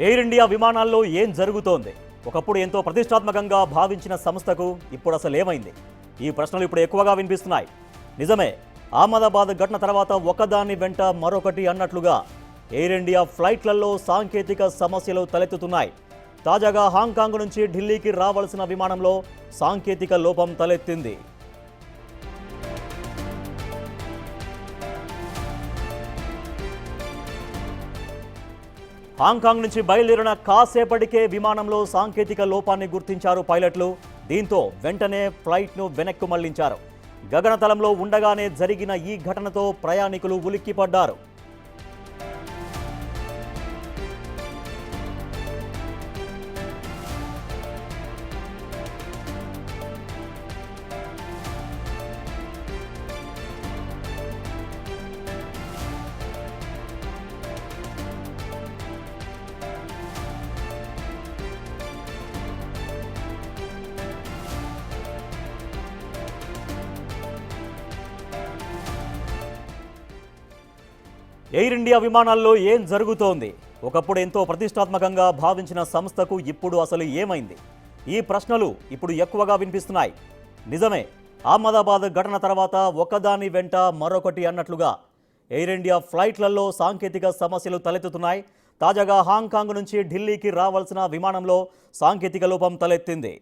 Air India విమానాల్లో ఏం జరుగుతోంది? ఒకప్పుడు ఎంతో ప్రతిష్టాత్మకంగా భావించిన సంస్థకు ఇప్పుడు అసలు ఏమైంది? ఈ ప్రశ్నలు ఇప్పుడు ఎక్కువగా వినిపిస్తున్నాయి. నిజమే, అహ్మదాబాద్ ఘటన తర్వాత ఒకదాని వెంట మరొకటి అన్నట్లుగా ఎయిర్ ఇండియా ఫ్లైట్లలో సాంకేతిక సమస్యలు తలెత్తుతున్నాయి. తాజాగా హాంకాంగ్ నుంచి ఢిల్లీకి రావాల్సిన విమానంలో సాంకేతిక లోపం తలెత్తింది. హాంకాంగ్ నుంచి బయలుదేరిన కాసేపటికే విమానంలో సాంకేతిక లోపాన్ని గుర్తించారు పైలట్లు. దీంతో వెంటనే ఫ్లైట్ను వెనక్కు మళ్లించారు. గగనతలంలో ఉండగానే జరిగిన ఈ ఘటనతో ప్రయాణికులు ఉలిక్కిపడ్డారు. ఎయిర్ ఇండియా విమానాల్లో ఏం జరుగుతోంది? ఒకప్పుడు ఎంతో ప్రతిష్టాత్మకంగా భావించిన సంస్థకు ఇప్పుడు అసలు ఏమైంది? ఈ ప్రశ్నలు ఇప్పుడు ఎక్కువగా వినిపిస్తున్నాయి. నిజమే, అహ్మదాబాద్ ఘటన తర్వాత ఒకదాని వెంట మరొకటి అన్నట్లుగా ఎయిర్ ఇండియా ఫ్లైట్లలో సాంకేతిక సమస్యలు తలెత్తుతున్నాయి. తాజాగా హాంకాంగ్ నుంచి ఢిల్లీకి రావాల్సిన విమానంలో సాంకేతిక లోపం తలెత్తింది.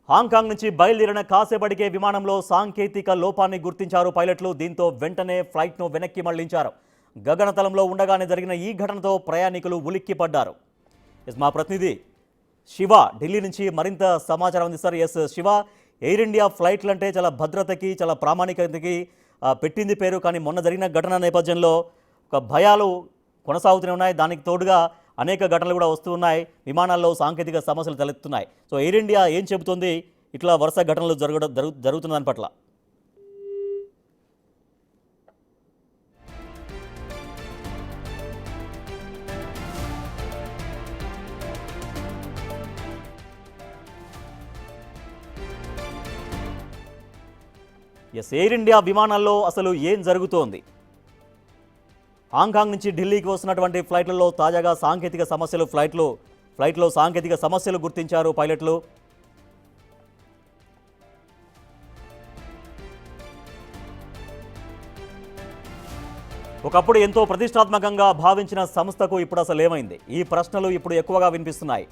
హాంకాంగ్ నుంచి బయలుదేరిన కాసేపటికే విమానంలో సాంకేతిక లోపాన్ని గుర్తించారు పైలట్లు. దీంతో వెంటనే ఫ్లైట్ను వెనక్కి మళ్లించారు. గగనతలంలో ఉండగానే జరిగిన ఈ ఘటనతో ప్రయాణికులు ఉలిక్కిపడ్డారు. మా ప్రతినిధి శివ ఢిల్లీ నుంచి మరింత సమాచారం అందిస్తారు. శివ, ఎయిర్ ఇండియా ఫ్లైట్లు అంటే చాలా భద్రతకి, చాలా ప్రామాణికతకి పెట్టింది పేరు. కానీ మొన్న జరిగిన ఘటన నేపథ్యంలో ఒక భయాలు కొనసాగుతూనే ఉన్నాయి. దానికి తోడుగా అనేక ఘటనలు కూడా వస్తూ ఉన్నాయి. విమానాల్లో సాంకేతిక సమస్యలు తలెత్తుతున్నాయి. సో ఎయిర్ ఇండియా ఏం చెబుతుంది ఇట్లా వరుస ఘటనలు జరుగుతున్న దాని పట్ల? ఎయిర్ ఇండియా విమానాల్లో అసలు ఏం జరుగుతోంది? హాంకాంగ్ నుంచి ఢిల్లీకి వస్తున్నటువంటి ఫ్లైట్లలో తాజాగా సాంకేతిక సమస్యలు ఫ్లైట్లో సాంకేతిక సమస్యలు గుర్తించారు పైలట్లు. ఒకప్పుడు ఎంతో ప్రతిష్టాత్మకంగా భావించిన సంస్థకు ఇప్పుడు అసలు ఏమైంది? ఈ ప్రశ్నలు ఇప్పుడు ఎక్కువగా వినిపిస్తున్నాయి.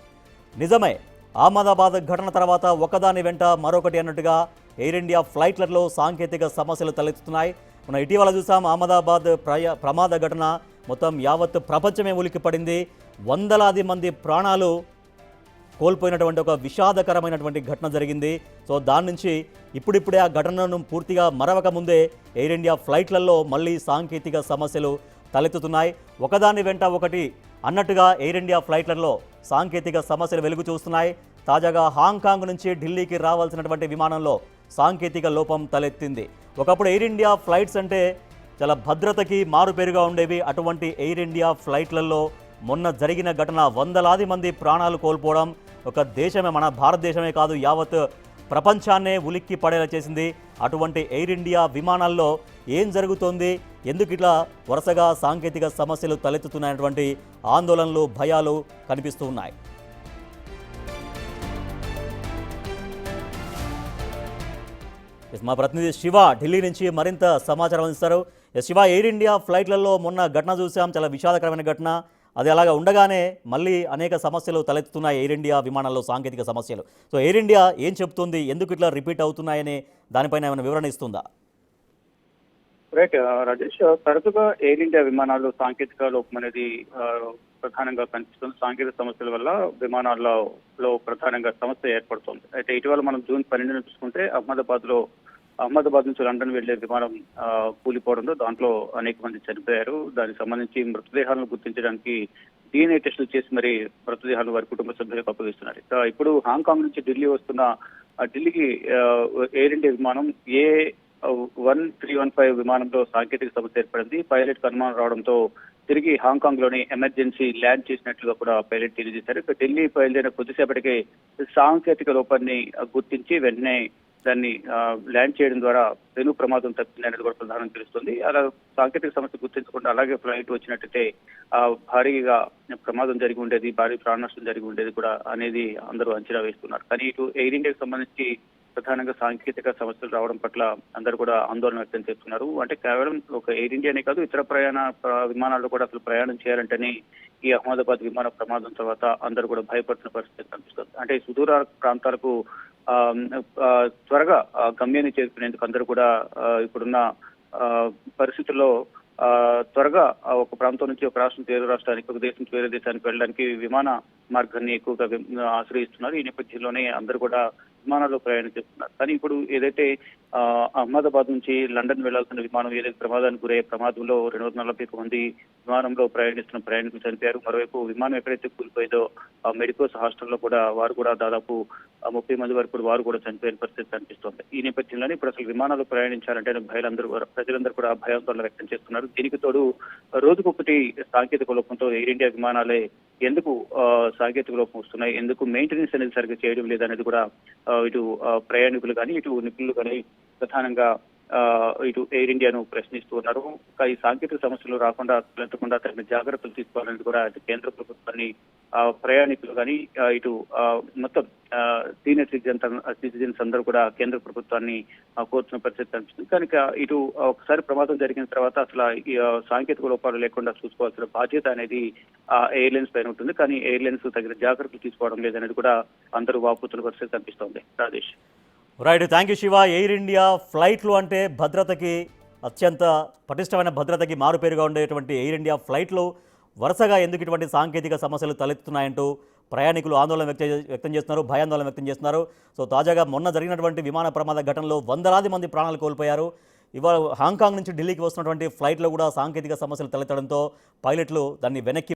నిజమే, అహ్మదాబాద్ ఘటన తర్వాత ఒకదాని వెంట మరొకటి అన్నట్టుగా ఎయిర్ ఇండియా ఫ్లైట్లలో సాంకేతిక సమస్యలు తలెత్తుతున్నాయి. మనం ఇటీవల చూసాం అహ్మదాబాద్ ప్రమాద ఘటన. మొత్తం యావత్ ప్రపంచమే ఉలిక్కిపడింది. వందలాది మంది ప్రాణాలు కోల్పోయినటువంటి ఒక విషాదకరమైనటువంటి ఘటన జరిగింది. సో దాని నుంచి ఇప్పుడిప్పుడే ఆ ఘటనను పూర్తిగా మరవక ముందే ఎయిర్ ఇండియా ఫ్లైట్లలో మళ్ళీ సాంకేతిక సమస్యలు తలెత్తుతున్నాయి. ఒకదాని వెంట ఒకటి అన్నట్టుగా ఎయిర్ ఇండియా ఫ్లైట్లలో సాంకేతిక సమస్యలు వెలుగు చూస్తున్నాయి. తాజాగా హాంకాంగ్ నుంచి ఢిల్లీకి రావాల్సినటువంటి విమానంలో సాంకేతిక లోపం తలెత్తింది. ఒకప్పుడు ఎయిర్ ఇండియా ఫ్లైట్స్ అంటే చాలా భద్రతకి మారుపేరుగా ఉండేవి. అటువంటి ఎయిర్ ఇండియా ఫ్లైట్లలో మొన్న జరిగిన ఘటన వందలాది మంది ప్రాణాలు కోల్పోవడం ఒక దేశమే, మన భారతదేశమే కాదు యావత్ ప్రపంచాన్నే ఉలిక్కి పడేలా చేసింది. అటువంటి ఎయిర్ ఇండియా విమానాల్లో ఏం జరుగుతోంది, ఎందుకు ఇట్లా వరుసగా సాంకేతిక సమస్యలు తలెత్తుతున్నటువంటి ఆందోళనలు, భయాలు కనిపిస్తూ ఉన్నాయి. మా ప్రతినిధి శివ ఢిల్లీ నుంచి మరింత సమాచారం అందిస్తారు. శివ, ఎయిర్ ఇండియా ఫ్లైట్లలో మొన్న ఘటన చూసాం, చాలా విషాదకరమైన ఘటన. అది అలాగా ఉండగానే మళ్ళీ అనేక సమస్యలు తలెత్తుతున్నాయి ఎయిర్ ఇండియా విమానాల్లో సాంకేతిక సమస్యలు. సో ఎయిర్ ఇండియా ఏం చెప్తుంది, ఎందుకు ఇట్లా రిపీట్ అవుతున్నాయని దానిపైన ఏమైనా వివరణ ఇస్తుందా? రైట్ రాజేష్, తరచుగా ఎయిర్ ఇండియా విమానాల్లో సాంకేతిక లోపం అనేది ప్రధానంగా కనిపిస్తుంది. సాంకేతిక సమస్యల వల్ల విమానాల్లో ప్రధానంగా సమస్య ఏర్పడుతుంది. అయితే ఇటీవల మనం జూన్ 12 చూసుకుంటే అహ్మదాబాద్ నుంచి లండన్ వెళ్లే విమానం కూలిపోవడంతో దాంట్లో అనేక మంది చనిపోయారు. దానికి సంబంధించి మృతదేహాలను గుర్తించడానికి DNA టెస్టులు చేసి మరి మృతదేహాలు వారి కుటుంబ సభ్యులకు అప్పగిస్తున్నారు. ఇప్పుడు హాంకాంగ్ నుంచి ఢిల్లీకి ఎయిర్ ఇండియా విమానం A1315 విమానంలో సాంకేతిక సమస్య ఏర్పడింది. పైలట్ అనుమానం రావడంతో తిరిగి హాంకాంగ్ లోని ఎమర్జెన్సీ ల్యాండ్ చేసినట్లుగా కూడా పైలట్ తెలియజేశారు. ఢిల్లీ బయలుదేరిన కొద్దిసేపటికే సాంకేతిక లోపాన్ని గుర్తించి వెంటనే దాన్ని ల్యాండ్ చేయడం ద్వారా పెను ప్రమాదం తప్పింది అనేది కూడా ప్రధానంగా తెలుస్తుంది. అలా సాంకేతిక సమస్య గుర్తించకుండా అలాగే ఫ్లైట్ వచ్చినట్టయితే భారీగా ప్రమాదం జరిగి ఉండేది, భారీ ప్రాణ నష్టం జరిగి ఉండేది కూడా అనేది అందరూ అంచనా వేస్తున్నారు. కానీ ఇటు ఎయిర్ ఇండియాకి సంబంధించి ప్రధానంగా సాంకేతిక సమస్యలు రావడం పట్ల అందరూ కూడా ఆందోళన వ్యక్తం చేస్తున్నారు. అంటే కేవలం ఒక ఎయిర్ ఇండియానే కాదు, ఇతర విమానాల్లో కూడా అసలు ప్రయాణం చేయాలంటేనే ఈ అహ్మదాబాద్ విమాన ప్రమాదం తర్వాత అందరూ కూడా భయపడుతున్న పరిస్థితి కనిపిస్తుంది. అంటే సుదూర ప్రాంతాలకు త్వరగా గమ్యాన్ని చేరుకునేందుకు అందరూ కూడా ఇప్పుడున్న పరిస్థితుల్లో త్వరగా ఒక ప్రాంతం నుంచి ఒక రాష్ట్రం వేరే రాష్ట్రానికి, ఒక దేశం నుంచి వేరే దేశానికి వెళ్ళడానికి విమాన మార్గాన్ని ఎక్కువగా ఆశ్రయిస్తున్నారు. ఈ నేపథ్యంలోనే అందరూ కూడా విమానాల్లో ప్రయాణం చేస్తున్నారు. కానీ ఇప్పుడు ఏదైతే అహ్మదాబాద్ నుంచి లండన్ వెళ్లాల్సిన విమానం ఏదైతే ప్రమాదానికి గురయ్యే ప్రమాదంలో 241 మంది విమానంలో ప్రయాణిస్తున్న ప్రయాణికులు చనిపోయారు. మరోవైపు విమానం ఎక్కడైతే కూలిపోయిందో మెడికోస్ హాస్టల్లో కూడా వారు కూడా దాదాపు 30 మంది వరకు వారు కూడా చనిపోయిన పరిస్థితి కనిపిస్తోంది. ఈ నేపథ్యంలోనే ఇప్పుడు అసలు విమానాలు ప్రయాణించాలంటే ప్రజలందరూ కూడా భయాందోళన వ్యక్తం చేస్తున్నారు. దీనికి తోడు రోజుకొకటి సాంకేతిక లోపంతో ఎయిర్ ఇండియా విమానాలే ఎందుకు సాంకేతిక లోపం వస్తున్నాయి, ఎందుకు మెయింటెనెన్స్ అనేది సరిగ్గా చేయడం లేదనేది కూడా ఇటు ప్రయాణికులు కానీ ఇటు నిపుణులు కానీ ప్రధానంగా ఇటు ఎయిర్ ఇండియాను ప్రశ్నిస్తూ ఉన్నారు. ఈ సాంకేతిక సమస్యలు రాకుండా తలెత్తకుండా తగిన జాగ్రత్తలు తీసుకోవాలని కూడా ఇటు కేంద్ర ప్రభుత్వాన్ని ప్రయాణికులు కానీ ఇటు మొత్తం సీనియర్ సిటిజన్స్ అందరూ కూడా కేంద్ర ప్రభుత్వాన్ని కోరుతున్న పరిస్థితి కనిపిస్తుంది. కనుక ఇటు ఒకసారి ప్రమాదం జరిగిన తర్వాత అసలు ఈ సాంకేతిక లోపాలు లేకుండా చూసుకోవాల్సిన బాధ్యత అనేది ఎయిర్లైన్స్ పైన ఉంటుంది. కానీ ఎయిర్లైన్స్ తగిన జాగ్రత్తలు తీసుకోవడం లేదనేది కూడా అందరూ వాపోతున్న పరిస్థితి కనిపిస్తోంది. Rajesh. Right, thank you Shiva. Air India ఫ్లైట్లు అంటే భద్రతకి అత్యంత పటిష్టమైన భద్రతకి మారుపేరుగా ఉండేటువంటి ఎయిర్ ఇండియా ఫ్లైట్లు వరుసగా ఎందుకు ఇటువంటి సాంకేతిక సమస్యలు తలెత్తుతున్నాయంటూ ప్రయాణికులు ఆందోళన వ్యక్తం చేస్తున్నారు, భయాందోళన వ్యక్తం చేస్తున్నారు. సో తాజాగా మొన్న జరిగినటువంటి విమాన ప్రమాద ఘటనలో వందలాది మంది ప్రాణాలు కోల్పోయారు. ఇవాళ హాంకాంగ్ నుంచి ఢిల్లీకి వస్తున్నటువంటి ఫ్లైట్లో కూడా సాంకేతిక సమస్యలు తలెత్తడంతో పైలట్లు దాన్ని వెనక్కి